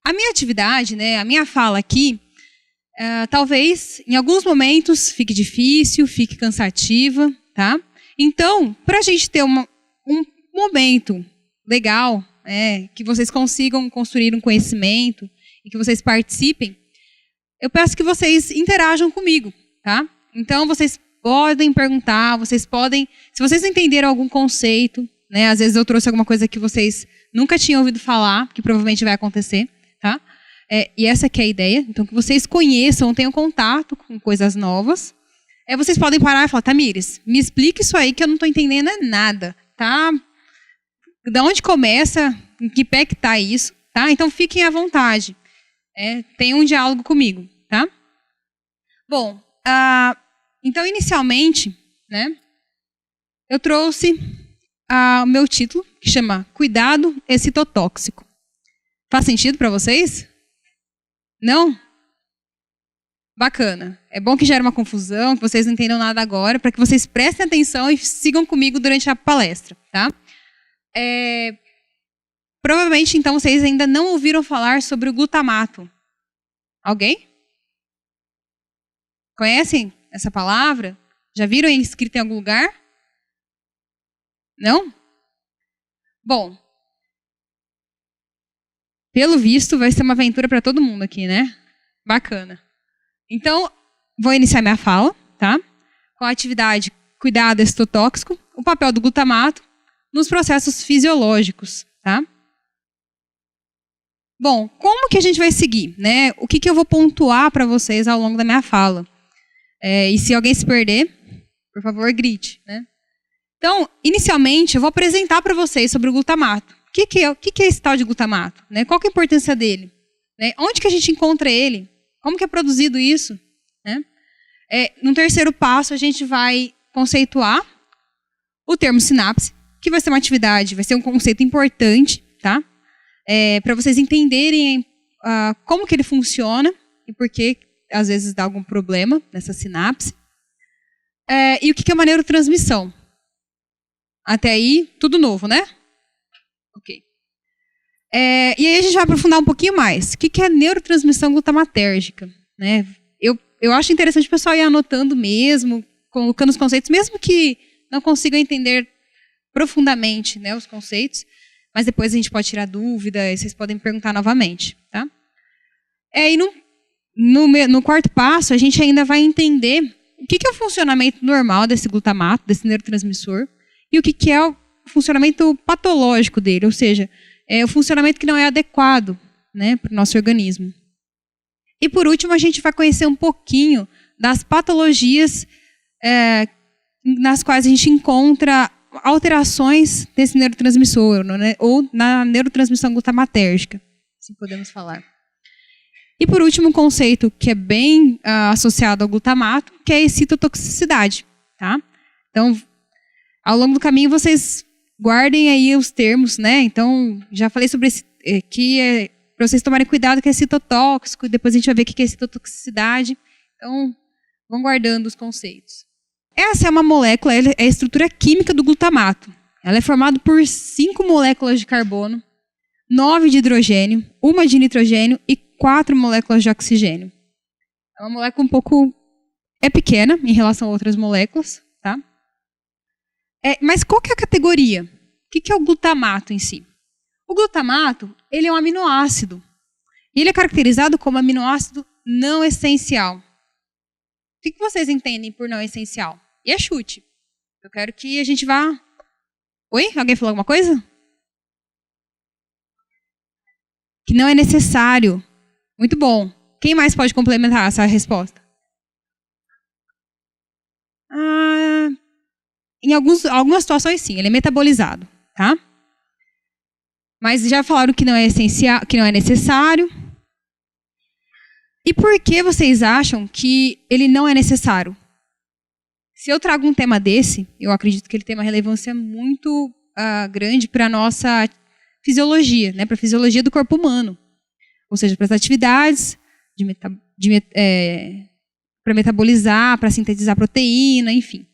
A minha atividade, né, a minha fala aqui, talvez em alguns momentos fique difícil, fique cansativa, tá? Então, para a gente ter um momento legal, que vocês consigam construir um conhecimento e que vocês participem, eu peço que vocês interajam comigo, tá? Então, vocês podem perguntar, vocês podem... Se vocês entenderam algum conceito, né? Às vezes eu trouxe alguma coisa que vocês nunca tinham ouvido falar, que provavelmente vai acontecer, tá? E essa que é a ideia. Então, que vocês conheçam, tenham contato com coisas novas. Vocês podem parar e falar, Tamires, me explica isso aí que eu não estou entendendo nada, tá? Da onde começa, em que pé que está isso, tá? Então, fiquem à vontade. Tenham um diálogo comigo, tá? Bom, então, inicialmente, né, eu trouxe o meu título, que chama Cuidado Excitotóxico. Faz sentido para vocês? Não? Bacana. É bom que gere uma confusão, que vocês não entendam nada agora, para que vocês prestem atenção e sigam comigo durante a palestra, tá? Provavelmente, então, vocês ainda não ouviram falar sobre o glutamato. Alguém? Conhecem essa palavra? Já viram escrito em algum lugar? Não? Bom, pelo visto, vai ser uma aventura para todo mundo aqui, né? Bacana. Então, vou iniciar minha fala, tá? Com a atividade Cuidado Excitotóxico, o papel do glutamato nos processos fisiológicos, tá? Bom, como que a gente vai seguir, né? O que eu vou pontuar para vocês ao longo da minha fala? E se alguém se perder, por favor, grite, né? Então, inicialmente, eu vou apresentar para vocês sobre o glutamato. O que é esse tal de glutamato? Né? Qual que é a importância dele? Né? Onde que a gente encontra ele? Como que é produzido isso? Né? No terceiro passo, a gente vai conceituar o termo sinapse, que vai ser uma atividade, vai ser um conceito importante, tá? Para vocês entenderem como que ele funciona e por que, às vezes, dá algum problema nessa sinapse. E o que é uma neurotransmissão? Até aí, tudo novo, né? Ok. E aí a gente vai aprofundar um pouquinho mais. O que é neurotransmissão glutamatérgica? Né? Eu acho interessante o pessoal ir anotando mesmo, colocando os conceitos, mesmo que não consigam entender profundamente, né, os conceitos, mas depois a gente pode tirar dúvida e vocês podem me perguntar novamente. Tá? E no quarto passo, a gente ainda vai entender o que é o funcionamento normal desse glutamato, desse neurotransmissor, e o que é o funcionamento patológico dele, ou seja, o funcionamento que não é adequado, né, para o nosso organismo. E por último, a gente vai conhecer um pouquinho das patologias nas quais a gente encontra alterações desse neurotransmissor, né, ou na neurotransmissão glutamatérgica, se podemos falar. E por último, um conceito que é bem associado ao glutamato, que é a excitotoxicidade. Tá? Então, ao longo do caminho, vocês guardem aí os termos, né? Então, já falei sobre esse, para vocês tomarem cuidado que é citotóxico, depois a gente vai ver o que é citotoxicidade. Então, vão guardando os conceitos. Essa é uma molécula, é a estrutura química do glutamato. Ela é formada por 5 moléculas de carbono, 9 de hidrogênio, 1 de nitrogênio e 4 moléculas de oxigênio. É uma molécula um pouco... É pequena em relação a outras moléculas, tá? Mas qual que é a categoria? O que é o glutamato em si? O glutamato, ele é um aminoácido. E ele é caracterizado como aminoácido não essencial. O que vocês entendem por não essencial? E é chute. Eu quero que a gente vá... Oi? Alguém falou alguma coisa? Que não é necessário. Muito bom. Quem mais pode complementar essa resposta? Em algumas situações, sim, ele é metabolizado, tá? Mas já falaram que não é essencial, que não é necessário. E por que vocês acham que ele não é necessário? Se eu trago um tema desse, eu acredito que ele tem uma relevância muito grande para a nossa fisiologia, né? Para a fisiologia do corpo humano. Ou seja, para as atividades para metabolizar, para sintetizar proteína, enfim.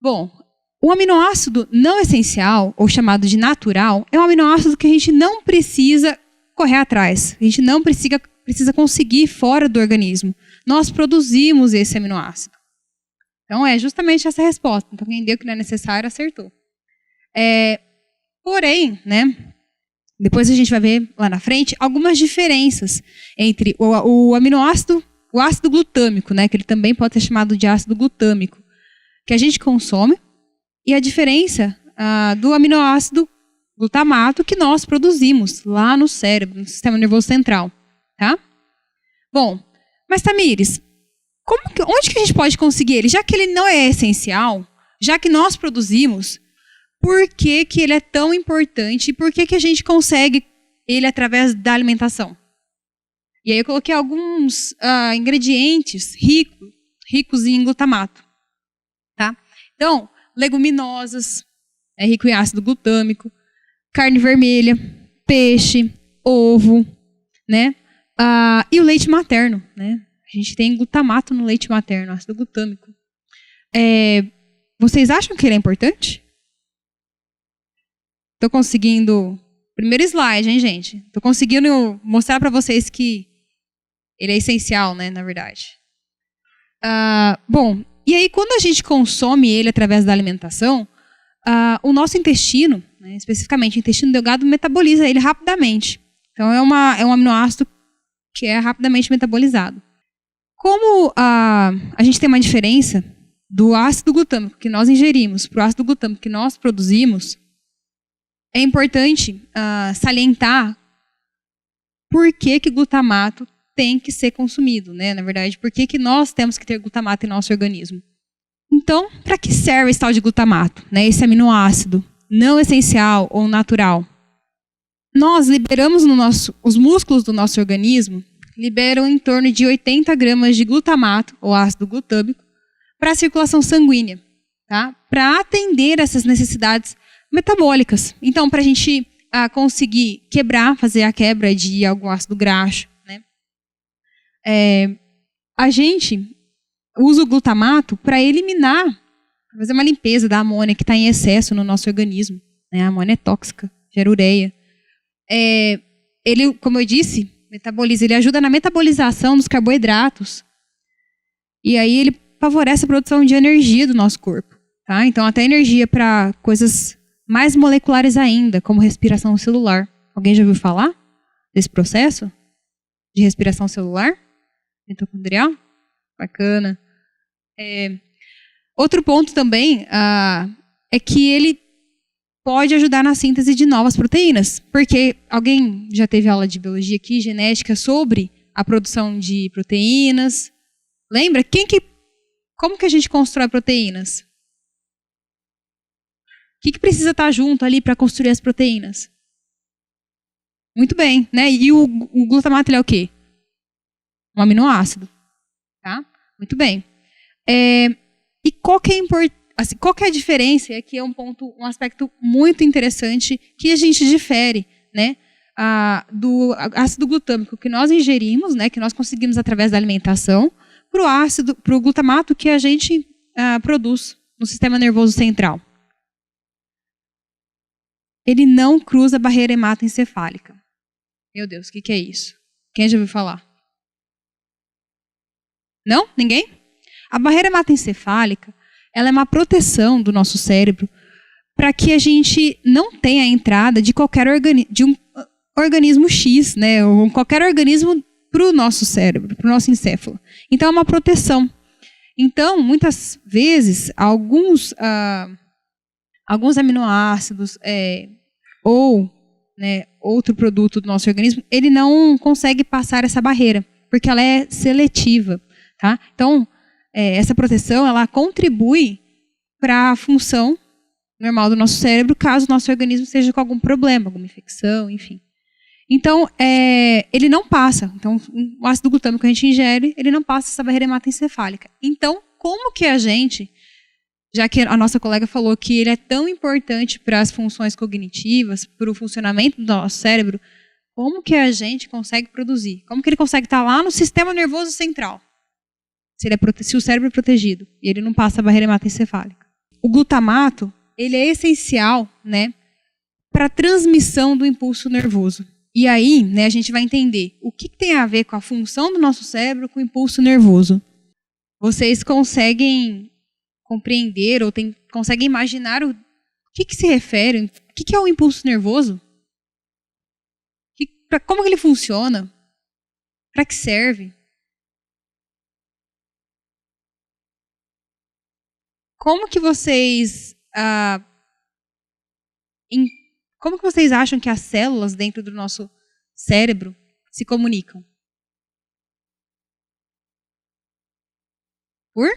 Bom, o aminoácido não essencial, ou chamado de natural, é um aminoácido que a gente não precisa correr atrás. A gente não precisa conseguir fora do organismo. Nós produzimos esse aminoácido. Então, é justamente essa a resposta. Então, quem deu que não é necessário, acertou. Porém, né, depois a gente vai ver lá na frente algumas diferenças entre o aminoácido, o ácido glutâmico, né, que ele também pode ser chamado de ácido glutâmico, que a gente consome, e a diferença do aminoácido glutamato que nós produzimos lá no cérebro, no sistema nervoso central. Tá? Bom, mas Tamires, onde que a gente pode conseguir ele? Já que ele não é essencial, já que nós produzimos, por que que ele é tão importante e por que que a gente consegue ele através da alimentação? E aí eu coloquei alguns ingredientes ricos em glutamato. Tá? Então, leguminosas, é rico em ácido glutâmico, carne vermelha, peixe, ovo, né? E o leite materno, né? A gente tem glutamato no leite materno, ácido glutâmico. Vocês acham que ele é importante? Estou conseguindo... Primeiro slide, hein, gente? Estou conseguindo mostrar para vocês que ele é essencial, né, na verdade. Bom, e aí quando a gente consome ele através da alimentação, o nosso intestino, né, especificamente o intestino delgado, metaboliza ele rapidamente. Então é um aminoácido que é rapidamente metabolizado. Como a gente tem uma diferença do ácido glutâmico que nós ingerimos para o ácido glutâmico que nós produzimos, é importante salientar por que que glutamato tem que ser consumido, né? Na verdade, por que que nós temos que ter glutamato em nosso organismo. Então, para que serve esse tal de glutamato, né? Esse aminoácido não essencial ou natural? Nós liberamos os músculos do nosso organismo liberam em torno de 80 gramas de glutamato, ou ácido glutâmico, para a circulação sanguínea, tá? Para atender essas necessidades metabólicas. Então, para a gente conseguir fazer a quebra de algum ácido graxo, né? A gente usa o glutamato para eliminar, fazer uma limpeza da amônia que está em excesso no nosso organismo. Né? A amônia é tóxica, gera ureia. Ele, como eu disse, metaboliza, ele ajuda na metabolização dos carboidratos. E aí ele favorece a produção de energia do nosso corpo. Tá? Então, até energia para coisas mais moleculares ainda, como respiração celular. Alguém já ouviu falar desse processo de respiração celular? Mitocondrial? Bacana. Outro ponto também é que ele pode ajudar na síntese de novas proteínas. Porque alguém já teve aula de biologia aqui, genética, sobre a produção de proteínas. Lembra? Como que a gente constrói proteínas? O que precisa estar junto ali para construir as proteínas? Muito bem, né? E o glutamato ele é o quê? Um aminoácido. Tá? Muito bem. E qual que é a diferença? E aqui é um aspecto muito interessante que a gente difere, né, do ácido glutâmico que nós ingerimos, né, que nós conseguimos através da alimentação, para o glutamato que a gente produz no sistema nervoso central. Ele não cruza a barreira hematoencefálica. Meu Deus, o que é isso? Quem já ouviu falar? Não? Ninguém? A barreira hematoencefálica, ela é uma proteção do nosso cérebro para que a gente não tenha a entrada de de um organismo X, né, ou qualquer organismo para o nosso cérebro, para o nosso encéfalo. Então, é uma proteção. Então, muitas vezes, alguns aminoácidos ou, né, outro produto do nosso organismo, ele não consegue passar essa barreira, porque ela é seletiva. Tá? Então, essa proteção ela contribui para a função normal do nosso cérebro, caso o nosso organismo esteja com algum problema, alguma infecção, enfim. Então, ele não passa. Então, o ácido glutâmico que a gente ingere, ele não passa essa barreira hematoencefálica. Então, como que a gente, já que a nossa colega falou que ele é tão importante para as funções cognitivas, para o funcionamento do nosso cérebro, como que a gente consegue produzir? Como que ele consegue estar lá no sistema nervoso central? Se o cérebro é protegido e ele não passa a barreira hematoencefálica. O glutamato, ele é essencial, né, para a transmissão do impulso nervoso. E aí, né, a gente vai entender o que tem a ver com a função do nosso cérebro com o impulso nervoso. Vocês conseguem compreender ou conseguem imaginar o que se refere? O que é o impulso nervoso? Como que ele funciona? Para que serve? Como que vocês acham que as células dentro do nosso cérebro se comunicam? Por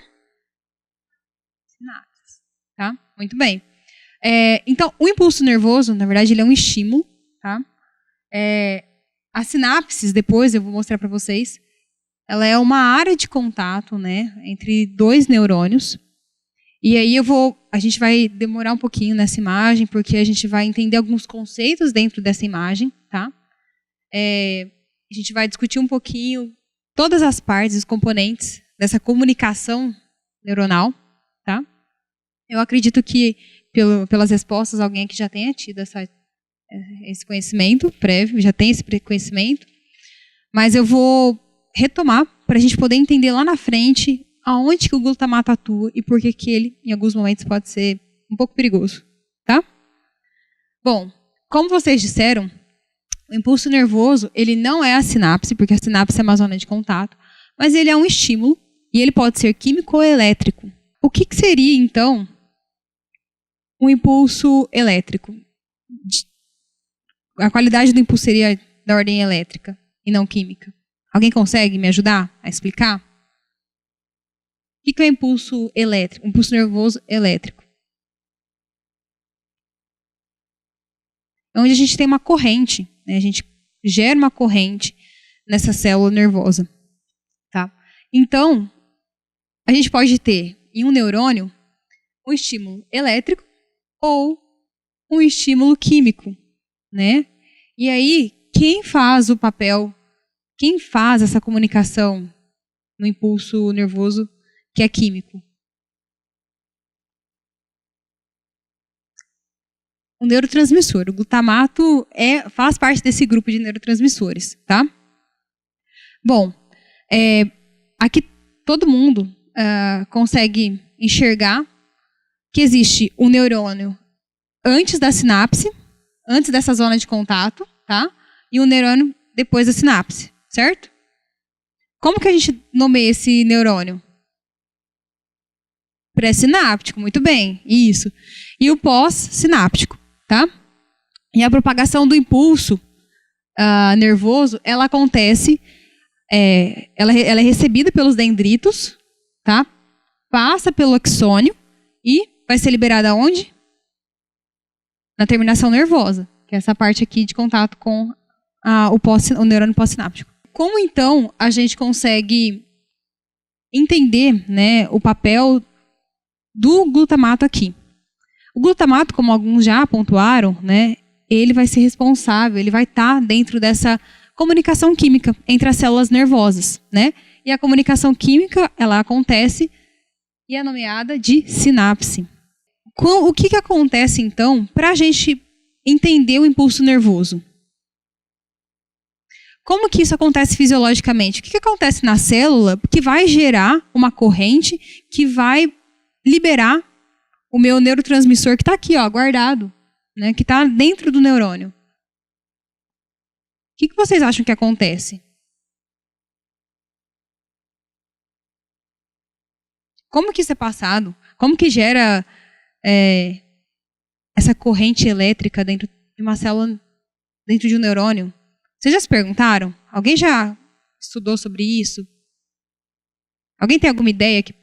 sinapses, tá? Muito bem. Então, o impulso nervoso, na verdade, ele é um estímulo, tá? As sinapses, depois eu vou mostrar para vocês, ela é uma área de contato, né, entre dois neurônios. E aí a gente vai demorar um pouquinho nessa imagem, porque a gente vai entender alguns conceitos dentro dessa imagem, tá? A gente vai discutir um pouquinho todas as partes, os componentes dessa comunicação neuronal, tá? Eu acredito que, pelas respostas, alguém aqui já tenha tido esse conhecimento prévio, já tem esse conhecimento, mas eu vou retomar para a gente poder entender lá na frente aonde que o glutamato atua e por que ele, em alguns momentos, pode ser um pouco perigoso, tá? Bom, como vocês disseram, o impulso nervoso, ele não é a sinapse, porque a sinapse é uma zona de contato, mas ele é um estímulo e ele pode ser químico ou elétrico. O que seria, então, um impulso elétrico? A qualidade do impulso seria da ordem elétrica e não química. Alguém consegue me ajudar a explicar? O que é impulso elétrico? Impulso nervoso elétrico. É onde a gente tem uma corrente, né? A gente gera uma corrente nessa célula nervosa. Tá? Então, a gente pode ter em um neurônio um estímulo elétrico ou um estímulo químico, né? E aí, quem faz o papel, quem faz essa comunicação no impulso nervoso que é químico? O neurotransmissor. O glutamato faz parte desse grupo de neurotransmissores, tá? Bom, aqui todo mundo consegue enxergar que existe um neurônio antes da sinapse, antes dessa zona de contato, tá? E um neurônio depois da sinapse, certo? Como que a gente nomeia esse neurônio? Pré-sináptico, muito bem, isso. E o pós-sináptico, tá? E a propagação do impulso nervoso, ela acontece, ela é recebida pelos dendritos, tá? Passa pelo axônio e vai ser liberada onde? Na terminação nervosa, que é essa parte aqui de contato com o neurônio pós-sináptico. Como então a gente consegue entender, né, o papel do glutamato aqui? O glutamato, como alguns já pontuaram, né, ele vai ser responsável, ele vai estar dentro dessa comunicação química entre as células nervosas, né? E a comunicação química, ela acontece e é nomeada de sinapse. O que acontece, então, para a gente entender o impulso nervoso? Como que isso acontece fisiologicamente? O que acontece na célula que vai gerar uma corrente que vai liberar o meu neurotransmissor que está aqui, ó, guardado, né, que está dentro do neurônio? O que vocês acham que acontece? Como que isso é passado? Como que gera essa corrente elétrica dentro de uma célula, dentro de um neurônio? Vocês já se perguntaram? Alguém já estudou sobre isso? Alguém tem alguma ideia que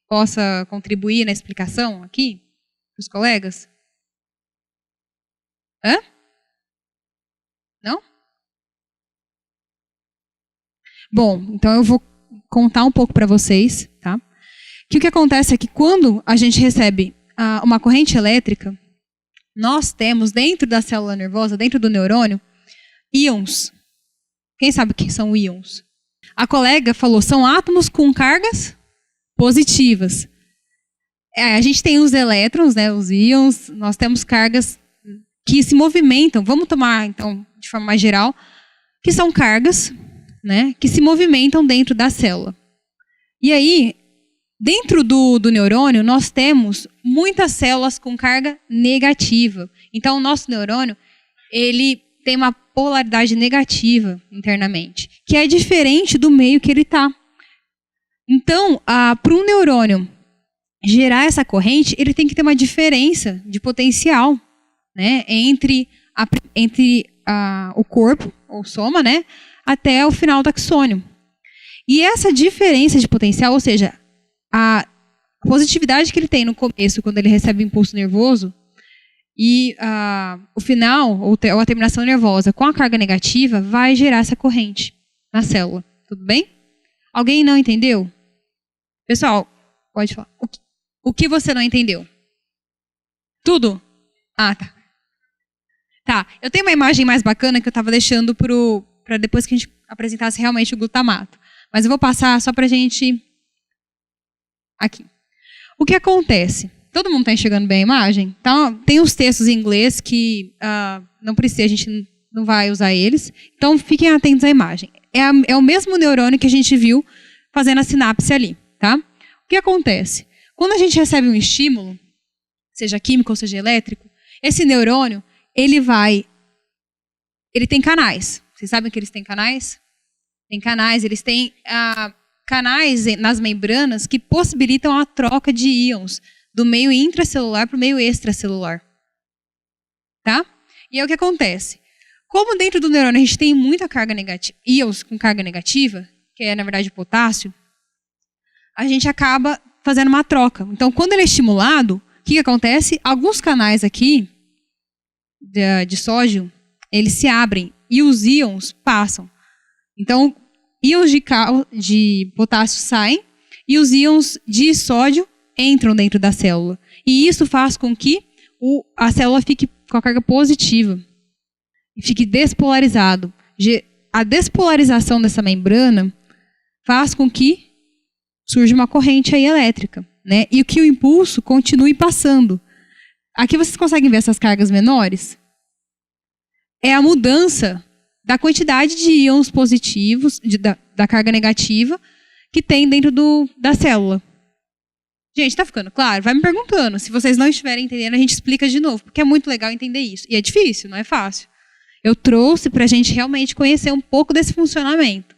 possa contribuir na explicação aqui para os colegas? Hã? Não? Bom, então eu vou contar um pouco para vocês, tá? Que o que acontece é que quando a gente recebe uma corrente elétrica, nós temos dentro da célula nervosa, dentro do neurônio, íons. Quem sabe o que são íons? A colega falou, são átomos com cargas positivas. A gente tem os elétrons, né, os íons, nós temos cargas que se movimentam. Vamos tomar, então, de forma mais geral, que são cargas, né, que se movimentam dentro da célula. E aí, dentro do neurônio, nós temos muitas células com carga negativa. Então, o nosso neurônio, ele tem uma polaridade negativa internamente, que é diferente do meio que ele está. Então, para um neurônio gerar essa corrente, ele tem que ter uma diferença de potencial, né, entre o corpo, ou soma, né, até o final do axônio. E essa diferença de potencial, ou seja, a positividade que ele tem no começo, quando ele recebe o impulso nervoso, e o final, ou a terminação nervosa com a carga negativa, vai gerar essa corrente na célula. Tudo bem? Alguém não entendeu? Pessoal, pode falar. O que você não entendeu? Tudo? Ah, tá. Tá, eu tenho uma imagem mais bacana que eu estava deixando para depois que a gente apresentasse realmente o glutamato. Mas eu vou passar só para a gente... Aqui. O que acontece? Todo mundo está enxergando bem a imagem? Então, tem os textos em inglês que não precisa, a gente não vai usar eles. Então, fiquem atentos à imagem. É o mesmo neurônio que a gente viu fazendo a sinapse ali, tá? O que acontece? Quando a gente recebe um estímulo, seja químico ou seja elétrico, esse neurônio, ele tem canais. Vocês sabem que eles têm canais? Tem canais, eles têm canais nas membranas que possibilitam a troca de íons do meio intracelular para o meio extracelular. Tá? E é o que acontece. Como dentro do neurônio a gente tem muita carga negativa, íons com carga negativa, que é na verdade o potássio, a gente acaba fazendo uma troca. Então, quando ele é estimulado, o que acontece? Alguns canais aqui de sódio, eles se abrem e os íons passam. Então, íons de potássio saem e os íons de sódio entram dentro da célula. E isso faz com que a célula fique com a carga positiva e fique despolarizado. A despolarização dessa membrana faz com que surja uma corrente aí elétrica, né? E que o impulso continue passando. Aqui vocês conseguem ver essas cargas menores? É a mudança da quantidade de íons positivos, da carga negativa, que tem dentro da célula. Gente, tá ficando claro? Vai me perguntando. Se vocês não estiverem entendendo, a gente explica de novo, porque é muito legal entender isso. E é difícil, não é fácil. Eu trouxe para a gente realmente conhecer um pouco desse funcionamento.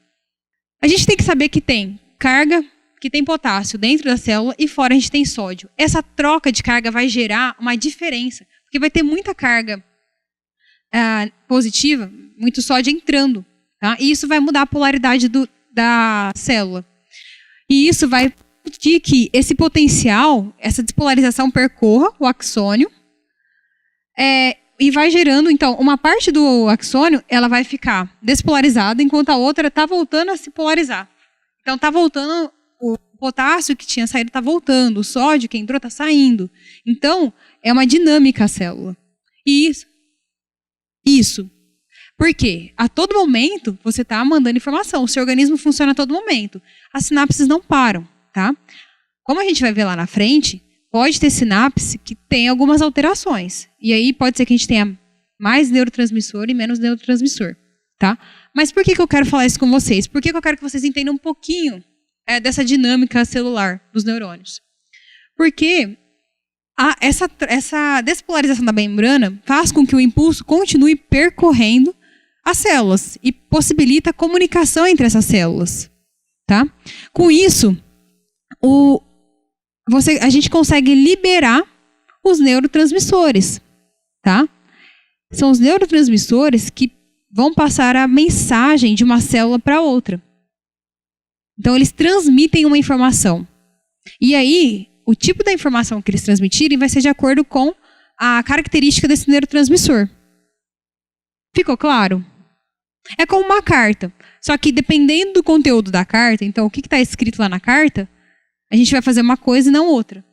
A gente tem que saber que tem carga, que tem potássio dentro da célula e fora a gente tem sódio. Essa troca de carga vai gerar uma diferença, porque vai ter muita carga positiva, muito sódio entrando, tá? E isso vai mudar a polaridade da célula. E isso vai permitir que esse potencial, essa despolarização percorra o axônio e vai gerando, então, uma parte do axônio, ela vai ficar despolarizada, enquanto a outra está voltando a se polarizar. Então, está voltando, o potássio que tinha saído está voltando, o sódio que entrou está saindo. Então, é uma dinâmica a célula. E isso. Por quê? A todo momento, você está mandando informação. O seu organismo funciona a todo momento. As sinapses não param, tá? Como a gente vai ver lá na frente, pode ter sinapse que tem algumas alterações. E aí pode ser que a gente tenha mais neurotransmissor e menos neurotransmissor, tá? Mas por que eu quero falar isso com vocês? Por que eu quero que vocês entendam um pouquinho dessa dinâmica celular dos neurônios? Porque essa despolarização da membrana faz com que o impulso continue percorrendo as células e possibilita a comunicação entre essas células, tá? Com isso, a gente consegue liberar os neurotransmissores, tá? São os neurotransmissores que vão passar a mensagem de uma célula para outra. Então, eles transmitem uma informação. E aí, o tipo da informação que eles transmitirem vai ser de acordo com a característica desse neurotransmissor. Ficou claro? É como uma carta. Só que dependendo do conteúdo da carta, então o que está escrito lá na carta, a gente vai fazer uma coisa e não outra.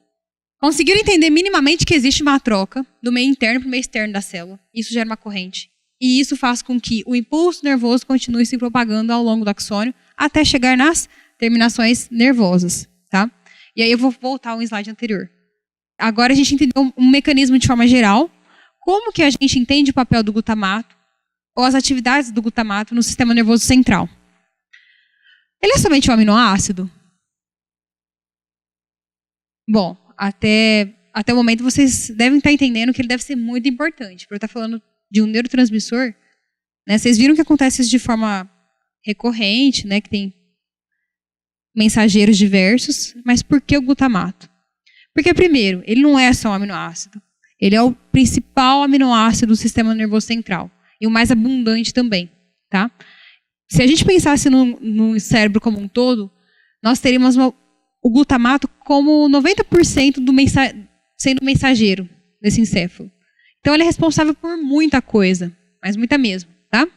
Conseguiram entender minimamente que existe uma troca do meio interno para o meio externo da célula. Isso gera uma corrente. E isso faz com que o impulso nervoso continue se propagando ao longo do axônio até chegar nas terminações nervosas, tá? E aí eu vou voltar ao slide anterior. Agora a gente entendeu um mecanismo de forma geral. Como que a gente entende o papel do glutamato? ou as atividades do glutamato no sistema nervoso central. Ele é somente um aminoácido? Bom, até o momento vocês devem estar entendendo que ele deve ser muito importante. Por eu estar falando de um neurotransmissor, né, vocês viram que acontece isso de forma recorrente, né, que tem mensageiros diversos, mas por que o glutamato? Porque, primeiro, ele não é só um aminoácido. Ele é o principal aminoácido do sistema nervoso central. E o mais abundante também. Tá? Se a gente pensasse no cérebro como um todo, nós teríamos o glutamato como 90% sendo mensageiro desse encéfalo. Então, ele é responsável por muita coisa, mas muita mesmo. Tá?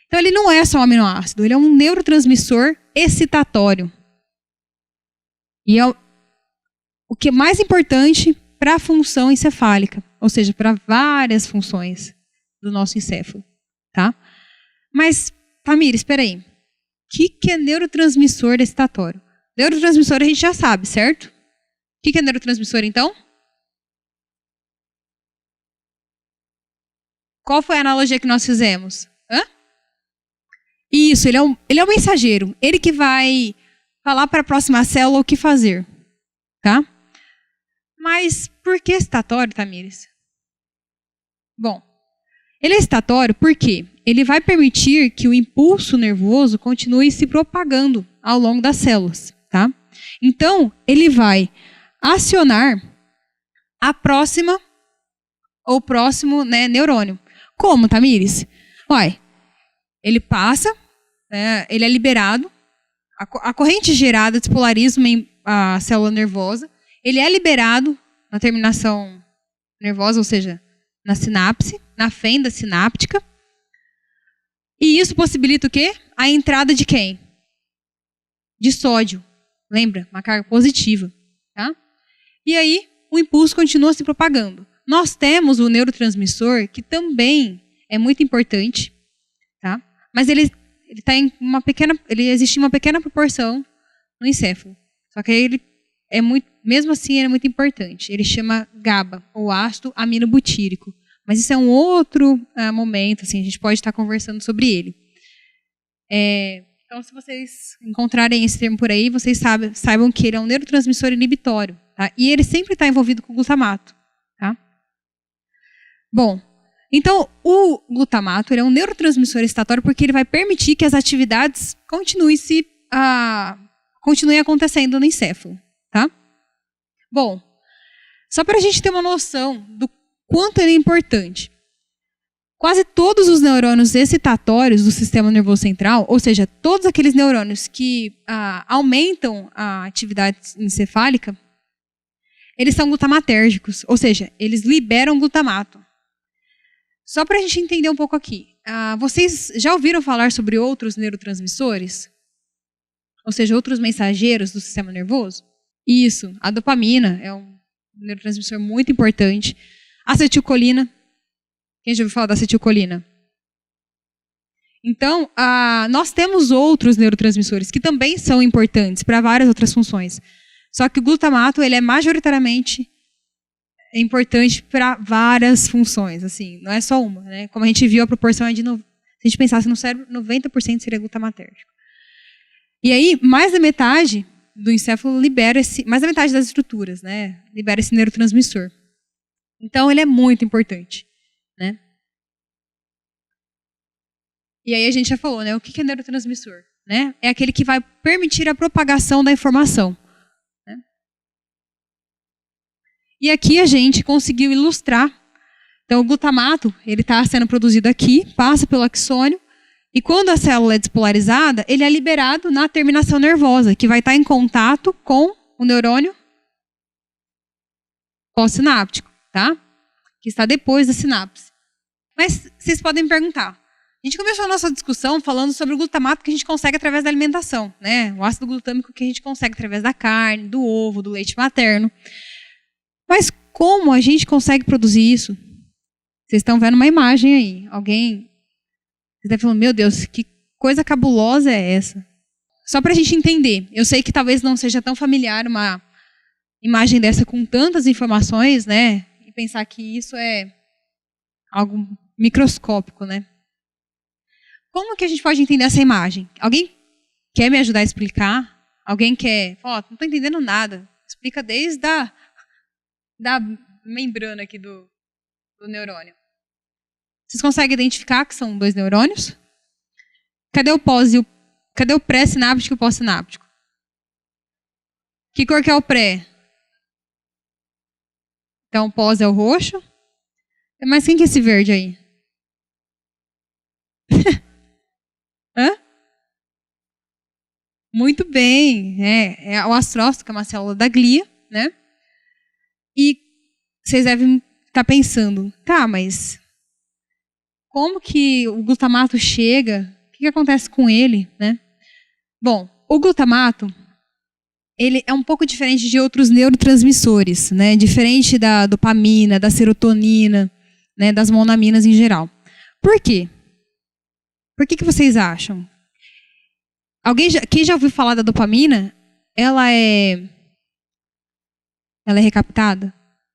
Então, ele não é só um aminoácido, ele é um neurotransmissor excitatório. E é o que é mais importante para a função encefálica, ou seja, para várias funções do nosso encéfalo. Tá? Mas, Tamires, espera aí. O que é neurotransmissor excitatório? Neurotransmissor a gente já sabe, certo? O que é neurotransmissor, então? Qual foi a analogia que nós fizemos? Hã? Isso, ele é um mensageiro. Ele que vai falar para a próxima célula o que fazer. Tá? Mas por que excitatório, Tamires? Bom, ele é excitatório porque ele vai permitir que o impulso nervoso continue se propagando ao longo das células. Tá? Então, ele vai acionar a próxima ou próximo, né, neurônio. Como, Tamires? Ele passa, né, ele é liberado, a corrente gerada despolariza a célula nervosa, ele é liberado na terminação nervosa, ou seja, na sinapse, na fenda sináptica. E isso possibilita o quê? A entrada de quem? De sódio. Lembra? Uma carga positiva. Tá? E aí, o impulso continua se propagando. Nós temos o neurotransmissor, que também é muito importante, tá? Mas ele existe em uma pequena proporção no encéfalo. Só que ele mesmo assim, ele é muito importante. Ele chama GABA, ou ácido aminobutírico. Mas isso é um outro momento, assim, a gente pode estar conversando sobre ele. Então, se vocês encontrarem esse termo por aí, vocês saibam que ele é um neurotransmissor inibitório. Tá? E ele sempre está envolvido com o glutamato. Tá? Bom, então o glutamato ele é um neurotransmissor excitatório porque ele vai permitir que as atividades continuem acontecendo no encéfalo. Tá? Bom, só para a gente ter uma noção do quanto ele é importante. Quase todos os neurônios excitatórios do sistema nervoso central, ou seja, todos aqueles neurônios que aumentam a atividade encefálica, eles são glutamatérgicos, ou seja, eles liberam glutamato. Só para a gente entender um pouco aqui, vocês já ouviram falar sobre outros neurotransmissores? Ou seja, outros mensageiros do sistema nervoso? Isso, a dopamina é um neurotransmissor muito importante. Acetilcolina. Quem já ouviu falar da acetilcolina? Então, nós temos outros neurotransmissores que também são importantes para várias outras funções. Só que o glutamato ele é majoritariamente importante para várias funções. Assim, não é só uma. Né? Como a gente viu, a proporção é de... Se a gente pensasse no cérebro, 90% seria glutamatérgico. E aí, mais da metade do encéfalo mais da metade das estruturas, né, libera esse neurotransmissor. Então, ele é muito importante. Né? E aí a gente já falou, né? O que é neurotransmissor? Né? É aquele que vai permitir a propagação da informação. Né? E aqui a gente conseguiu ilustrar. Então, o glutamato ele está sendo produzido aqui, passa pelo axônio, e quando a célula é despolarizada, ele é liberado na terminação nervosa, que vai estar em contato com o neurônio pós-sináptico, tá? Que está depois da sinapse. Mas vocês podem me perguntar. A gente começou a nossa discussão falando sobre o glutamato que a gente consegue através da alimentação, né? O ácido glutâmico que a gente consegue através da carne, do ovo, do leite materno. Mas como a gente consegue produzir isso? Vocês estão vendo uma imagem aí. Alguém... Você está falando, meu Deus, que coisa cabulosa é essa? Só para a gente entender. Eu sei que talvez não seja tão familiar uma imagem dessa com tantas informações, né? E pensar que isso é algo microscópico, né? Como que a gente pode entender essa imagem? Alguém quer me ajudar a explicar? Alguém quer... Ó, não estou entendendo nada. Explica desde da membrana aqui do neurônio. Vocês conseguem identificar que são 2 neurônios? Cadê o pré-sináptico e o pós-sináptico? Que cor que é o pré? Então, o pós é o roxo. Mas quem que é esse verde aí? Hã? Muito bem. É o astrócito, que é uma célula da glia, né? E vocês devem estar pensando, tá, mas como que o glutamato chega? O que acontece com ele, né? Bom, o glutamato, ele é um pouco diferente de outros neurotransmissores, né? Diferente da dopamina, da serotonina, né? Das monaminas em geral. Por quê? Por que vocês acham? Quem já ouviu falar da dopamina? Ela é recaptada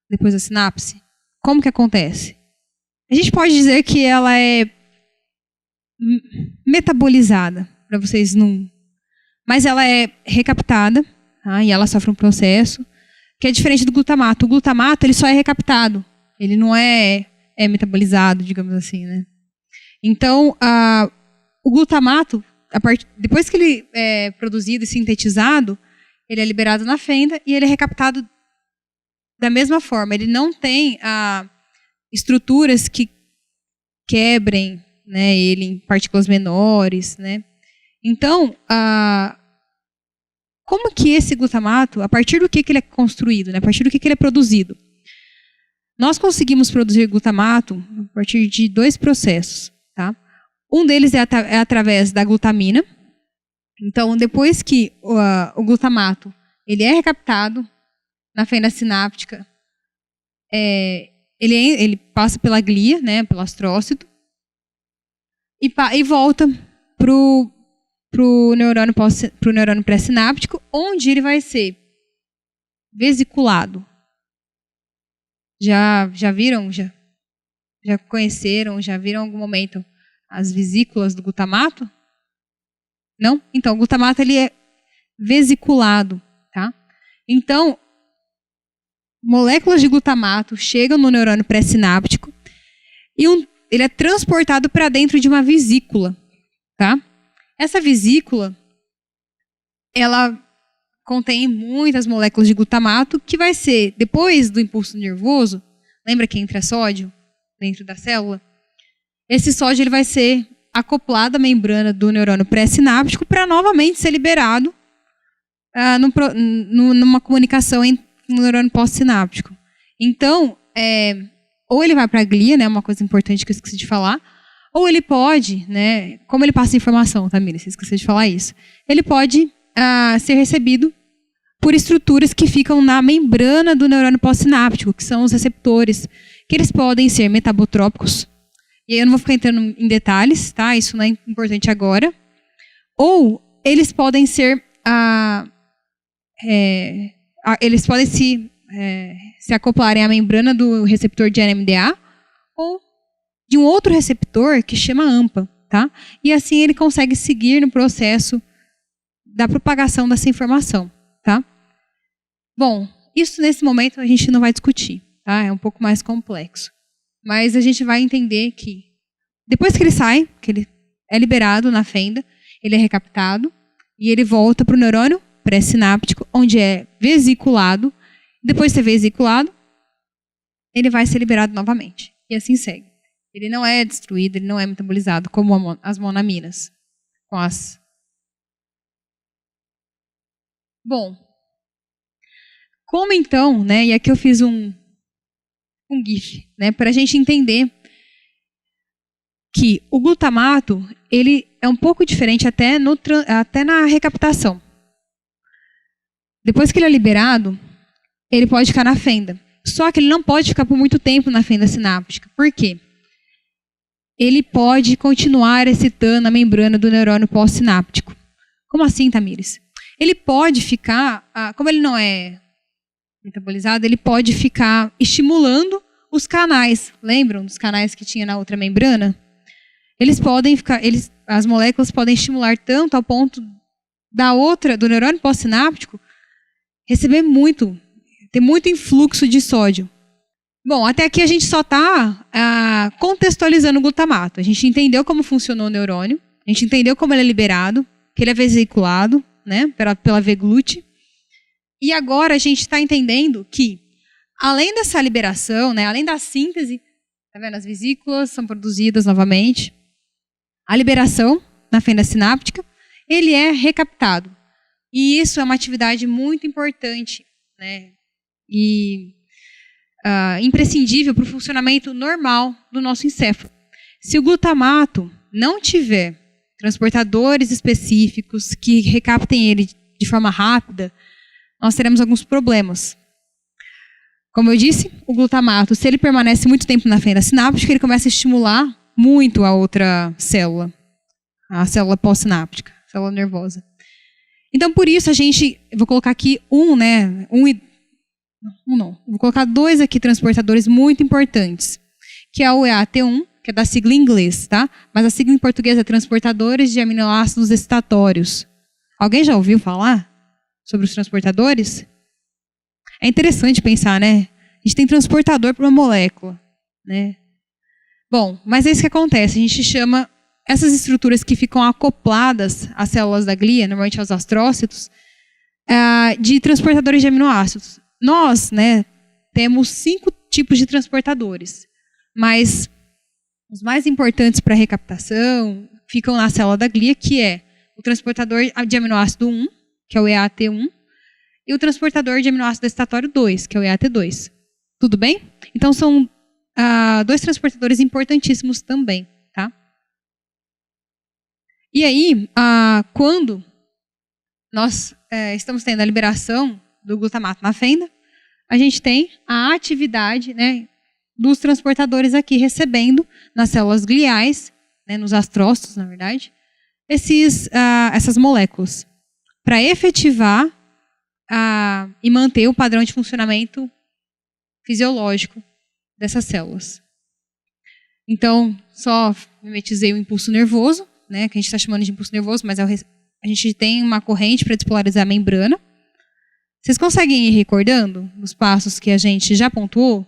depois da sinapse? Como que acontece? A gente pode dizer que ela é metabolizada, para vocês não... Mas ela é recaptada, tá? E ela sofre um processo que é diferente do glutamato. O glutamato, ele só é recaptado. Ele não é metabolizado, digamos assim, né? Então, o glutamato, depois que ele é produzido e sintetizado, ele é liberado na fenda e ele é recaptado da mesma forma. Ele não tem estruturas que quebrem, né, ele em partículas menores, né? Então, como que esse glutamato, a partir do que ele é construído, né, a partir do que ele é produzido? Nós conseguimos produzir glutamato a partir de 2 processos, tá? Um deles é através da glutamina. Então, depois que o glutamato ele é recaptado na fenda sináptica, ele passa pela glia, né, pelo astrócito, e volta pro neurônio pré-sináptico, onde ele vai ser vesiculado. Já viram? Já conheceram? Já viram em algum momento as vesículas do glutamato? Não? Então, o glutamato ele é vesiculado, tá? Então, moléculas de glutamato chegam no neurônio pré-sináptico e ele é transportado para dentro de uma vesícula, tá? Essa vesícula, ela contém muitas moléculas de glutamato que vai ser, depois do impulso nervoso, lembra que entra sódio dentro da célula? Esse sódio ele vai ser acoplado à membrana do neurônio pré-sináptico para novamente ser liberado numa comunicação no neurônio pós-sináptico. Então, ou ele vai para a glia, né, uma coisa importante que eu esqueci de falar, ou ele pode, né, como ele passa informação, tá, Miriam? Você esqueceu de falar isso. Ele pode ser recebido por estruturas que ficam na membrana do neurônio pós-sináptico, que são os receptores, que eles podem ser metabotrópicos, e aí eu não vou ficar entrando em detalhes, tá? Isso não é importante agora. Ou eles podem ser eles podem se acoplarem à membrana do receptor de NMDA ou de um outro receptor que chama AMPA, tá? E assim ele consegue seguir no processo da propagação dessa informação, tá? Bom, isso nesse momento a gente não vai discutir, tá? É um pouco mais complexo. Mas a gente vai entender que depois que ele sai, que ele é liberado na fenda, ele é recaptado e ele volta para o neurônio pré-sináptico, onde é vesiculado. Depois de ser vesiculado, ele vai ser liberado novamente. E assim segue. Ele não é destruído, ele não é metabolizado como as monaminas. Bom, como então, né? E aqui eu fiz um GIF, né, para a gente entender que o glutamato ele é um pouco diferente até na recaptação. Depois que ele é liberado, ele pode ficar na fenda. Só que ele não pode ficar por muito tempo na fenda sináptica. Por quê? Ele pode continuar excitando a membrana do neurônio pós-sináptico. Como assim, Tamires? Ele pode ficar, como ele não é metabolizado, ele pode ficar estimulando Os canais, lembram dos canais que tinha na outra membrana? Eles podem ficar, as moléculas podem estimular tanto ao ponto do neurônio pós-sináptico receber ter muito influxo de sódio. Bom, até aqui a gente só está contextualizando o glutamato. A gente entendeu como funcionou o neurônio, a gente entendeu como ele é liberado, que ele é vesiculado, né, pela VGLUT. E agora a gente está entendendo que, além dessa liberação, né, além da síntese, tá vendo? As vesículas são produzidas novamente. A liberação na fenda sináptica, ele é recaptado. E isso é uma atividade muito importante, né, e imprescindível para o funcionamento normal do nosso encéfalo. Se o glutamato não tiver transportadores específicos que recaptem ele de forma rápida, nós teremos alguns problemas. Como eu disse, o glutamato, se ele permanece muito tempo na fenda sináptica, ele começa a estimular muito a outra célula, a célula pós-sináptica, a célula nervosa. Então, por isso, eu vou colocar aqui vou colocar 2 aqui transportadores muito importantes, que é o EAT1, que é da sigla em inglês, tá? Mas a sigla em português é transportadores de aminoácidos excitatórios. Alguém já ouviu falar sobre os transportadores? É interessante pensar, né? A gente tem transportador para uma molécula, né? Bom, mas é isso que acontece. A gente chama essas estruturas que ficam acopladas às células da glia, normalmente aos astrócitos, de transportadores de aminoácidos. Nós, né, temos 5 tipos de transportadores, mas os mais importantes para a recaptação ficam na célula da glia, que é o transportador de aminoácido 1, que é o EAT1, e o transportador de aminoácido excitatório 2, que é o EAT2. Tudo bem? Então, são 2 transportadores importantíssimos também, tá? E aí, quando nós estamos tendo a liberação do glutamato na fenda, a gente tem a atividade, né, dos transportadores aqui recebendo nas células gliais, né, nos astrócitos, na verdade, essas moléculas, para efetivar e manter o padrão de funcionamento fisiológico dessas células. Então, só mimetizei o impulso nervoso, né, que a gente está chamando de impulso nervoso, mas a gente tem uma corrente para despolarizar a membrana. Vocês conseguem ir recordando os passos que a gente já pontuou?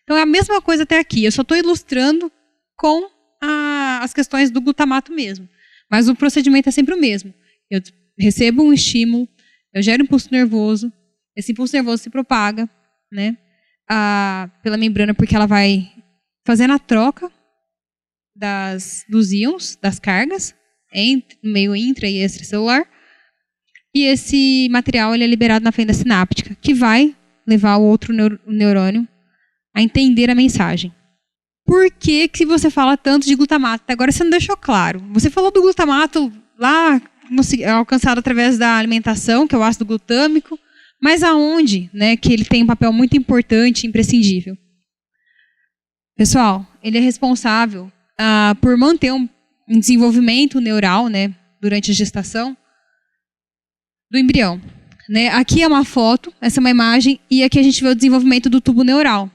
Então, é a mesma coisa até aqui. Eu só estou ilustrando com as questões do glutamato mesmo. Mas o procedimento é sempre o mesmo. Eu recebo um estímulo, eu gero impulso nervoso, esse impulso nervoso se propaga, né, pela membrana, porque ela vai fazendo a troca dos íons, das cargas, no meio intra e extracelular. E esse material ele é liberado na fenda sináptica, que vai levar o outro neurônio a entender a mensagem. Por que você fala tanto de glutamato? Até agora você não deixou claro. Você falou do glutamato lá, alcançado através da alimentação, que é o ácido glutâmico, mas aonde, né, que ele tem um papel muito importante e imprescindível? Pessoal, ele é responsável por manter um desenvolvimento neural, né, durante a gestação, do embrião, né? Aqui é uma foto, essa é uma imagem, e aqui a gente vê o desenvolvimento do tubo neural.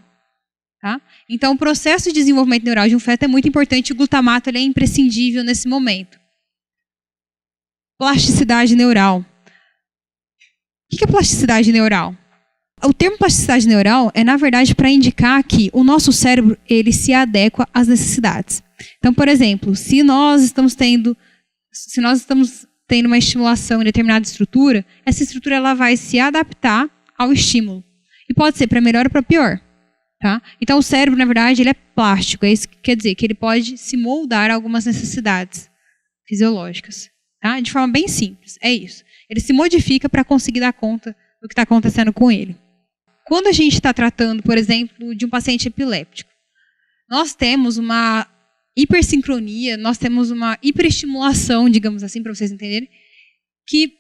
Tá? Então, o processo de desenvolvimento neural de um feto é muito importante, e o glutamato ele é imprescindível nesse momento. Plasticidade neural. O que é plasticidade neural? O termo plasticidade neural é, na verdade, para indicar que o nosso cérebro ele se adequa às necessidades. Então, por exemplo, se nós estamos tendo uma estimulação em determinada estrutura, essa estrutura ela vai se adaptar ao estímulo. E pode ser para melhor ou para pior. Tá? Então, o cérebro, na verdade, ele é plástico. É isso que quer dizer, que ele pode se moldar a algumas necessidades fisiológicas. Tá? De forma bem simples. É isso. Ele se modifica para conseguir dar conta do que está acontecendo com ele. Quando a gente está tratando, por exemplo, de um paciente epiléptico, nós temos uma hipersincronia, nós temos uma hiperestimulação, digamos assim, para vocês entenderem, que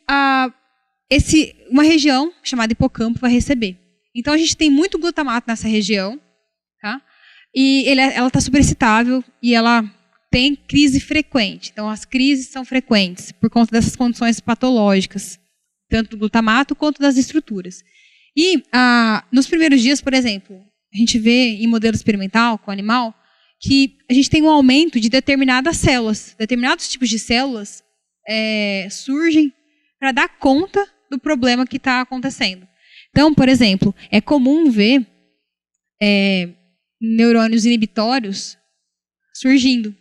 uma região chamada hipocampo vai receber. Então, a gente tem muito glutamato nessa região, tá? E ela está superexcitável e ela tem crise frequente. Então, as crises são frequentes por conta dessas condições patológicas, tanto do glutamato quanto das estruturas. E nos primeiros dias, por exemplo, a gente vê em modelo experimental com o animal, que a gente tem um aumento de determinadas células. Determinados tipos de células surgem para dar conta do problema que está acontecendo. Então, por exemplo, é comum ver neurônios inibitórios surgindo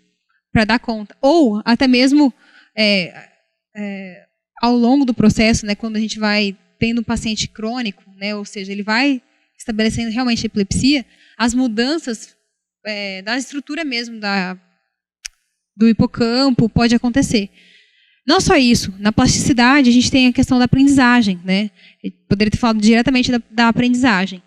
para dar conta. Ou até mesmo ao longo do processo, né, quando a gente vai tendo um paciente crônico, né, ou seja, ele vai estabelecendo realmente epilepsia, as mudanças da estrutura mesmo do hipocampo pode acontecer. Não só isso, na plasticidade a gente tem a questão da aprendizagem, né? Eu poderia ter falado diretamente da aprendizagem.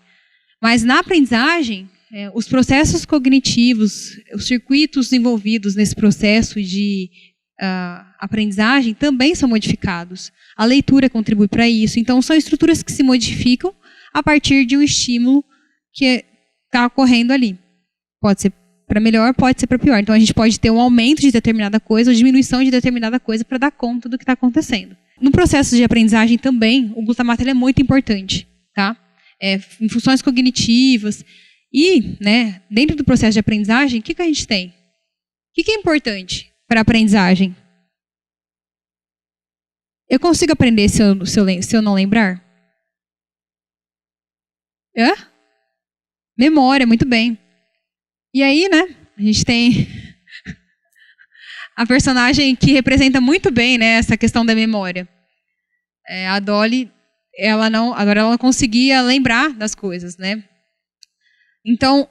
Mas na aprendizagem, os processos cognitivos, os circuitos envolvidos nesse processo de aprendizagem também são modificados. A leitura contribui para isso. Então, são estruturas que se modificam a partir de um estímulo que está ocorrendo ali. Pode ser para melhor, pode ser para pior. Então, a gente pode ter um aumento de determinada coisa ou diminuição de determinada coisa para dar conta do que está acontecendo. No processo de aprendizagem também, o glutamato é muito importante, tá? Em funções cognitivas. E, né, dentro do processo de aprendizagem, o que a gente tem? O que é importante para a aprendizagem? Eu consigo aprender se eu não lembrar? Memória, muito bem. E aí, né, a gente tem a personagem que representa muito bem, né, essa questão da memória. A Dolly, agora ela não conseguia lembrar das coisas, né? Então,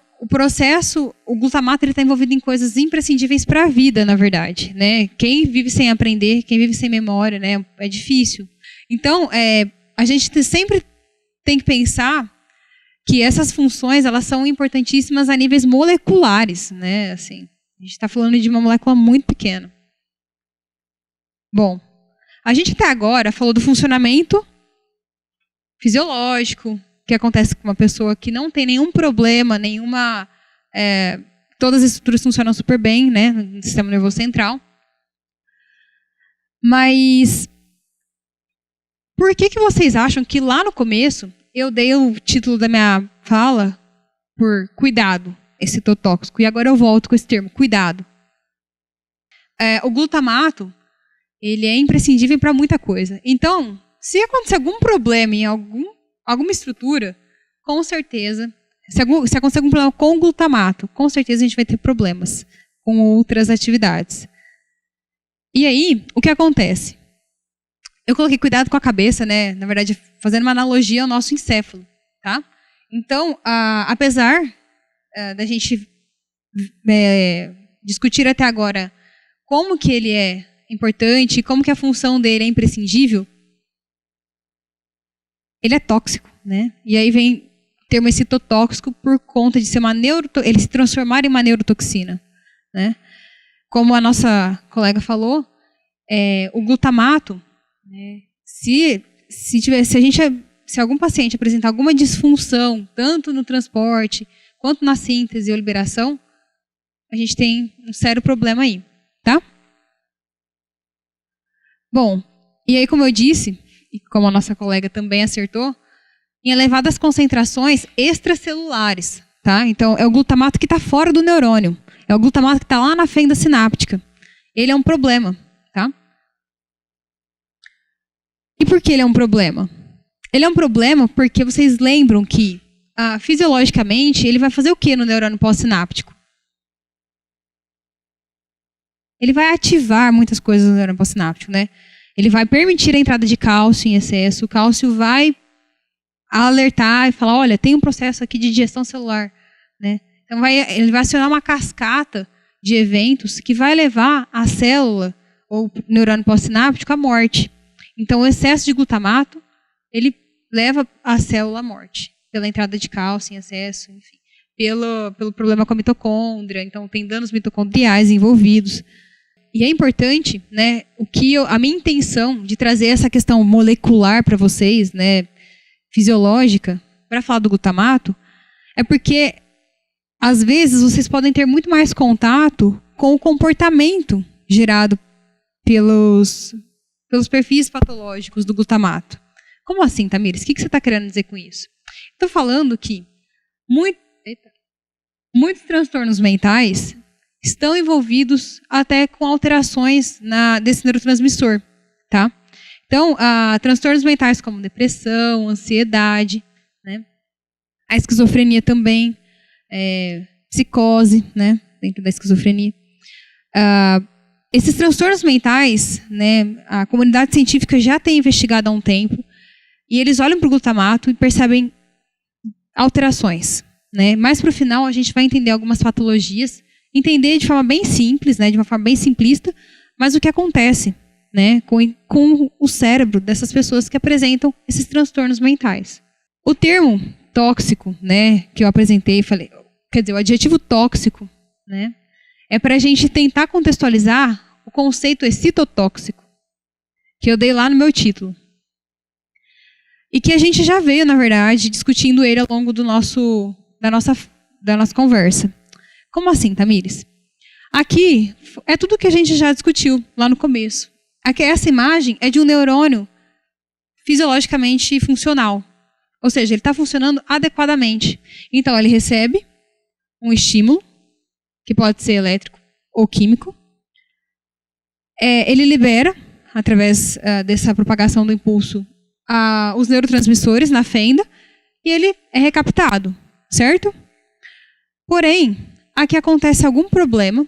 o glutamato está envolvido em coisas imprescindíveis para a vida, na verdade, né? Quem vive sem aprender, quem vive sem memória, né, é difícil. Então, a gente sempre tem que pensar que essas funções, elas são importantíssimas a níveis moleculares, né? Assim, a gente está falando de uma molécula muito pequena. Bom, a gente até agora falou do funcionamento fisiológico, que acontece com uma pessoa que não tem nenhum problema, todas as estruturas funcionam super bem, né, no sistema nervoso central. Mas por que vocês acham que lá no começo eu dei o título da minha fala por cuidado, excitotóxico, e agora eu volto com esse termo, cuidado. O glutamato, ele é imprescindível para muita coisa. Então, se acontecer algum problema em alguma estrutura, com certeza, se acontecer algum problema com o glutamato, com certeza a gente vai ter problemas com outras atividades. E aí, o que acontece? Eu coloquei cuidado com a cabeça, né? Na verdade, fazendo uma analogia ao nosso encéfalo, tá? Então, apesar da gente discutir até agora como que ele é importante, como que a função dele é imprescindível, ele é tóxico, né? E aí vem o termo excitotóxico por conta de ser ele se transformar em uma neurotoxina, né? Como a nossa colega falou, o glutamato, né, se algum paciente apresentar alguma disfunção, tanto no transporte quanto na síntese ou liberação, a gente tem um sério problema aí, tá? Bom, e aí como eu disse, e como a nossa colega também acertou, em elevadas concentrações extracelulares, tá? Então, é o glutamato que está fora do neurônio. É o glutamato que está lá na fenda sináptica. Ele é um problema, tá? E por que ele é um problema? Ele é um problema porque vocês lembram que, fisiologicamente, ele vai fazer o que no neurônio pós-sináptico? Ele vai ativar muitas coisas no neurônio pós-sináptico, né? Ele vai permitir a entrada de cálcio em excesso. O cálcio vai alertar e falar, olha, tem um processo aqui de digestão celular, né? Então ele vai acionar uma cascata de eventos que vai levar a célula ou o neurônio pós-sináptico à morte. Então o excesso de glutamato, ele leva a célula à morte, pela entrada de cálcio em excesso, enfim, pelo problema com a mitocôndria, então tem danos mitocondriais envolvidos. E é importante, né, a minha intenção de trazer essa questão molecular para vocês, né, fisiológica, para falar do glutamato, é porque às vezes vocês podem ter muito mais contato com o comportamento gerado pelos perfis patológicos do glutamato. Como assim, Tamires? O que você está querendo dizer com isso? Estou falando que muitos transtornos mentais estão envolvidos até com alterações desse neurotransmissor, tá? Então, transtornos mentais como depressão, ansiedade, né? A esquizofrenia também, psicose, né? Dentro da esquizofrenia. Esses transtornos mentais, né? A comunidade científica já tem investigado há um tempo e eles olham para o glutamato e percebem alterações, né? Mais para o final a gente vai entender algumas patologias, entender de forma bem simples, né? De uma forma bem simplista, mas o que acontece, né, com o cérebro dessas pessoas que apresentam esses transtornos mentais. O termo tóxico, né, que eu apresentei, o adjetivo tóxico, né, é para a gente tentar contextualizar o conceito excitotóxico, que eu dei lá no meu título. E que a gente já veio, na verdade, discutindo ele ao longo da nossa conversa. Como assim, Tamires? Aqui é tudo que a gente já discutiu lá no começo. Aqui, essa imagem é de um neurônio fisiologicamente funcional. Ou seja, ele está funcionando adequadamente. Então, ele recebe um estímulo, que pode ser elétrico ou químico. Ele libera, através dessa propagação do impulso, os neurotransmissores na fenda, e ele é recaptado, certo? Porém, aqui acontece algum problema,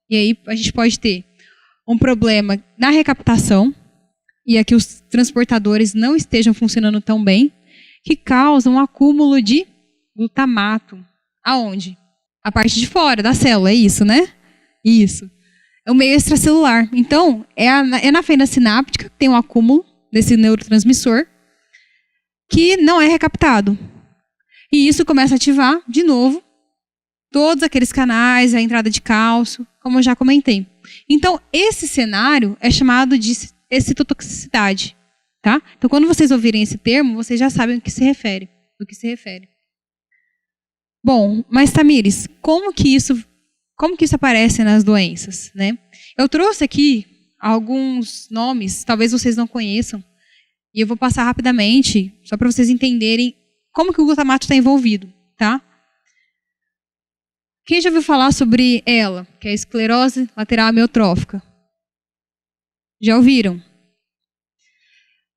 e aí a gente pode ter um problema na recaptação, e aqui os transportadores não estejam funcionando tão bem, que causa um acúmulo de glutamato. Aonde? A parte de fora da célula, é isso, né? Isso. É o meio extracelular. Então, é na fenda sináptica que tem um acúmulo desse neurotransmissor que não é recaptado. E isso começa a ativar, de novo, todos aqueles canais, a entrada de cálcio, como eu já comentei. Então, esse cenário é chamado de excitotoxicidade, tá? Então, quando vocês ouvirem esse termo, vocês já sabem do que se refere. Bom, mas Tamires, como que isso aparece nas doenças, né? Eu trouxe aqui alguns nomes, talvez vocês não conheçam, e eu vou passar rapidamente, só para vocês entenderem como que o glutamato está envolvido, tá? Quem já ouviu falar sobre ela, que é a esclerose lateral amiotrófica? Já ouviram?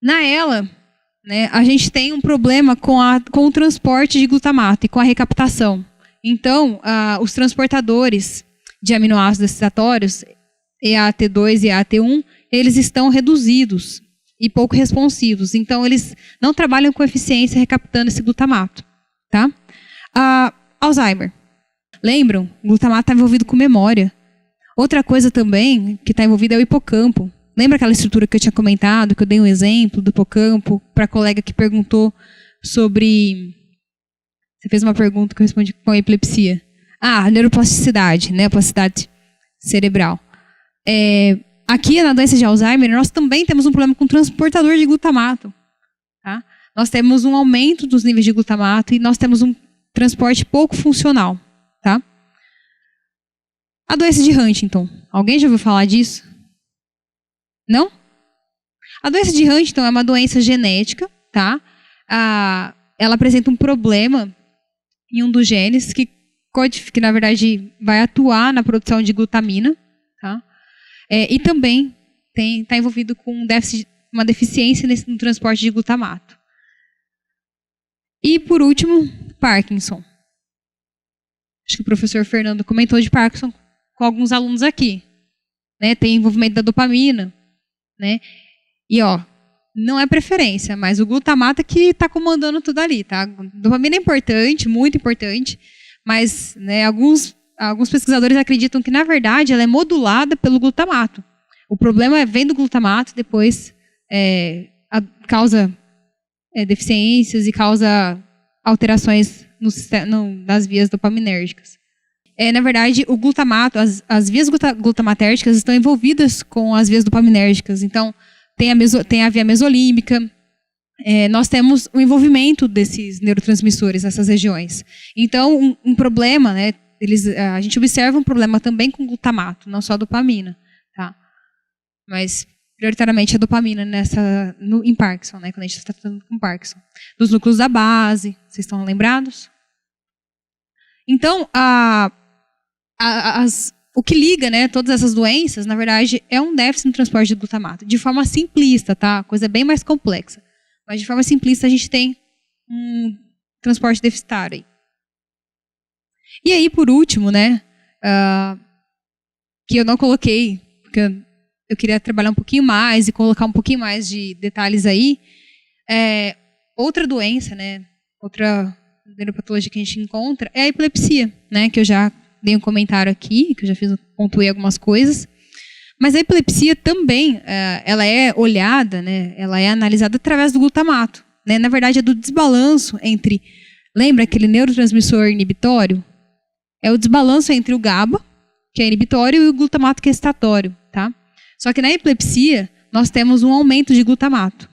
Na ELA, né, a gente tem um problema com o transporte de glutamato e com a recaptação. Então, os transportadores de aminoácidos excitatórios, EAT2 e EAT1, eles estão reduzidos e pouco responsivos. Então, eles não trabalham com eficiência recaptando esse glutamato. Tá? Alzheimer. Lembram? O glutamato está envolvido com memória. Outra coisa também que está envolvida é o hipocampo. Lembra aquela estrutura que eu tinha comentado, que eu dei um exemplo do hipocampo para a colega que perguntou Você fez uma pergunta que eu respondi com a epilepsia. Neuroplasticidade, né? A plasticidade cerebral. Aqui na doença de Alzheimer, nós também temos um problema com o transportador de glutamato. Tá? Nós temos um aumento dos níveis de glutamato e nós temos um transporte pouco funcional. Tá? A doença de Huntington. Alguém já ouviu falar disso? Não? A doença de Huntington é uma doença genética, tá? Ela apresenta um problema em um dos genes que na verdade vai atuar na produção de glutamina, tá? E também está envolvido com uma deficiência no transporte de glutamato. E por último, Parkinson. Acho que o professor Fernando comentou de Parkinson com alguns alunos aqui, né? Tem envolvimento da dopamina, né? E não é preferência, mas o glutamato é que está comandando tudo ali, tá? A dopamina é importante, muito importante, mas, né, alguns pesquisadores acreditam que, na verdade, ela é modulada pelo glutamato. O problema vem do glutamato, depois causa deficiências e causa alterações nas vias dopaminérgicas. Na verdade, o glutamato, as vias glutamatérgicas estão envolvidas com as vias dopaminérgicas. Então, tem a via mesolímbica. Nós temos o envolvimento desses neurotransmissores nessas regiões. Então, um problema, né, a gente observa um problema também com glutamato, não só a dopamina. Tá? Mas, prioritariamente, a dopamina em Parkinson, né, quando a gente está tratando com Parkinson. Dos núcleos da base, vocês estão lembrados? Então, o que liga, né, todas essas doenças, na verdade, é um déficit no transporte de glutamato. De forma simplista, tá? Coisa bem mais complexa. Mas de forma simplista a gente tem um transporte deficitário aí. E aí, por último, né, que eu não coloquei, porque eu queria trabalhar um pouquinho mais e colocar um pouquinho mais de detalhes aí, outra doença, né, outra neuropatologia que a gente encontra é a epilepsia, né, que eu já dei um comentário aqui, que eu já pontuei algumas coisas. Mas a epilepsia também, ela é olhada, né, ela é analisada através do glutamato. Né? Na verdade, é do desbalanço entre... Lembra aquele neurotransmissor inibitório? É o desbalanço entre o GABA, que é inibitório, e o glutamato, que é excitatório. Tá? Só que na epilepsia, nós temos um aumento de glutamato.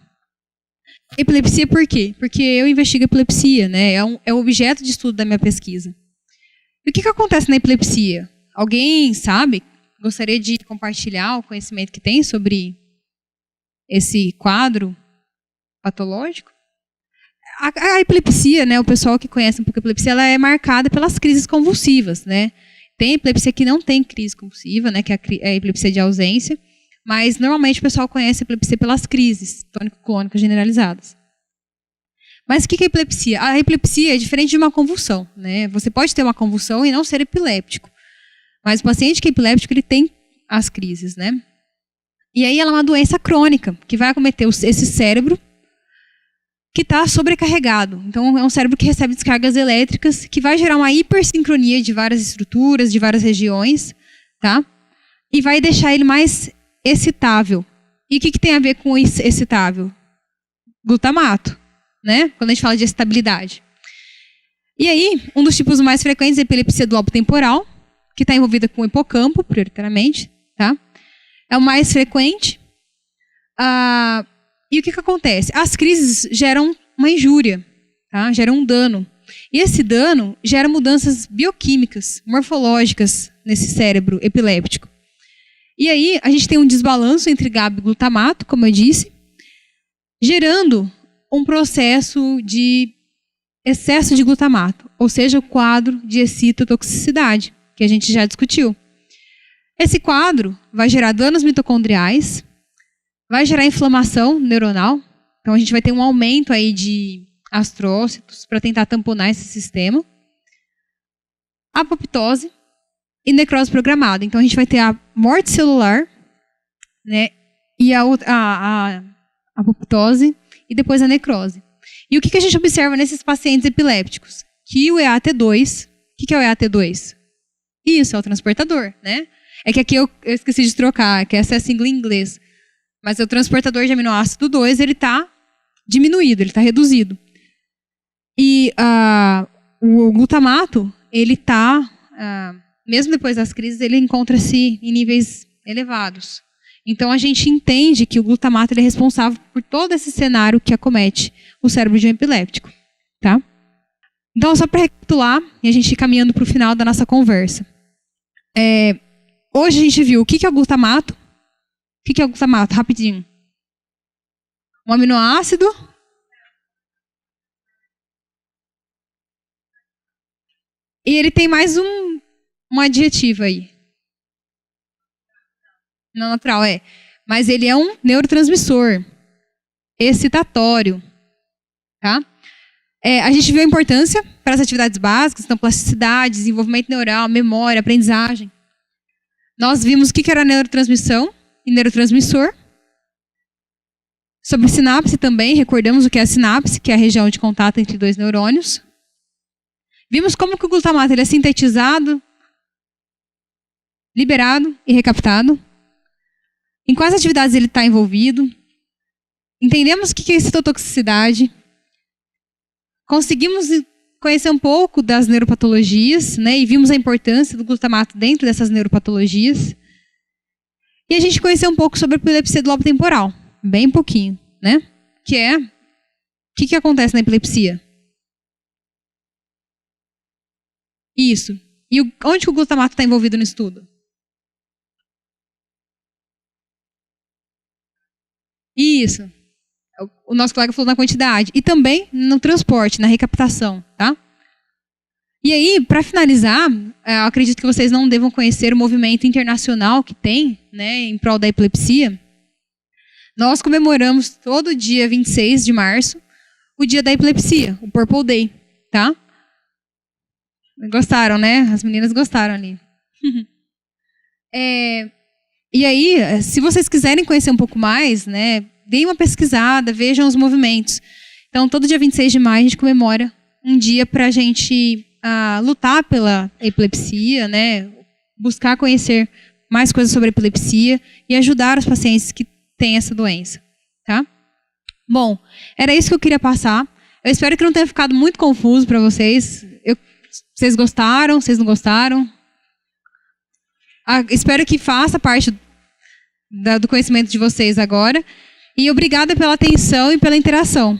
Epilepsia por quê? Porque eu investigo epilepsia, né? É o objeto de estudo da minha pesquisa. E o que acontece na epilepsia? Alguém sabe? Gostaria de compartilhar o conhecimento que tem sobre esse quadro patológico? A epilepsia, né, o pessoal que conhece um pouco a epilepsia, ela é marcada pelas crises convulsivas, né? Tem epilepsia que não tem crise convulsiva, né, que é a epilepsia de ausência, mas normalmente o pessoal conhece a epilepsia pelas crises tônico-clônicas generalizadas. Mas o que é epilepsia? A epilepsia é diferente de uma convulsão, né? Você pode ter uma convulsão e não ser epiléptico. Mas o paciente que é epiléptico, ele tem as crises, né? E aí ela é uma doença crônica, que vai acometer esse cérebro que está sobrecarregado. Então, é um cérebro que recebe descargas elétricas, que vai gerar uma hipersincronia de várias estruturas, de várias regiões, tá? E vai deixar ele mais excitável. E o que tem a ver com excitável? Glutamato, né? Quando a gente fala de excitabilidade. E aí, um dos tipos mais frequentes é a epilepsia do lobo temporal, que está envolvida com o hipocampo, prioritariamente, tá? É o mais frequente. E o que acontece? As crises geram uma injúria, tá? Geram um dano. E esse dano gera mudanças bioquímicas, morfológicas nesse cérebro epiléptico. E aí a gente tem um desbalanço entre GABA e glutamato, como eu disse, gerando um processo de excesso de glutamato, ou seja, o quadro de excitotoxicidade, que a gente já discutiu. Esse quadro vai gerar danos mitocondriais, vai gerar inflamação neuronal. Então, a gente vai ter um aumento aí de astrócitos para tentar tamponar esse sistema. Apoptose e necrose programada. Então, a gente vai ter a morte celular, né, e a apoptose e depois a necrose. E o que a gente observa nesses pacientes epilépticos? Que o EAT2... O que é o EAT2? Isso, é o transportador, né? É que aqui eu esqueci de trocar, que essa é a sigla em inglês. Mas o transportador de aminoácido 2, ele está diminuído, ele está reduzido. E o glutamato, ele está, mesmo depois das crises, ele encontra-se em níveis elevados. Então, a gente entende que o glutamato ele é responsável por todo esse cenário que acomete o cérebro de um epiléptico. Tá? Então, só para recapitular, e a gente ir caminhando para o final da nossa conversa. Hoje a gente viu o que é o glutamato. O que é o glutamato? Rapidinho. Um aminoácido. E ele tem mais um adjetivo aí. Não natural, Mas ele é um neurotransmissor excitatório. Tá? A gente viu a importância para as atividades básicas, então plasticidade, desenvolvimento neural, memória, aprendizagem. Nós vimos o que era neurotransmissão e neurotransmissor. Sobre sinapse também, recordamos o que é a sinapse, que é a região de contato entre dois neurônios. Vimos como que o glutamato ele é sintetizado, liberado e recaptado. Em quais atividades ele está envolvido. Entendemos o que é excitotoxicidade. Conseguimos conhecer um pouco das neuropatologias, né, e vimos a importância do glutamato dentro dessas neuropatologias. E a gente conheceu um pouco sobre a epilepsia do lobo temporal. Bem pouquinho, né? Que é... O que acontece na epilepsia? Isso. E onde que o glutamato está envolvido no estudo? Isso. O nosso colega falou na quantidade. E também no transporte, na recaptação, tá? E aí, para finalizar, eu acredito que vocês não devam conhecer o movimento internacional que tem, né, em prol da epilepsia. Nós comemoramos todo dia 26 de março o dia da epilepsia, o Purple Day, tá? Gostaram, né? As meninas gostaram ali. E aí, se vocês quiserem conhecer um pouco mais, né, deem uma pesquisada, vejam os movimentos. Então, todo dia 26 de maio a gente comemora um dia para a gente lutar pela epilepsia, né, buscar conhecer mais coisas sobre epilepsia e ajudar os pacientes que têm essa doença, tá? Bom, era isso que eu queria passar. Eu espero que não tenha ficado muito confuso para vocês. Vocês gostaram? Vocês não gostaram? Espero que faça parte do conhecimento de vocês agora. E obrigada pela atenção e pela interação.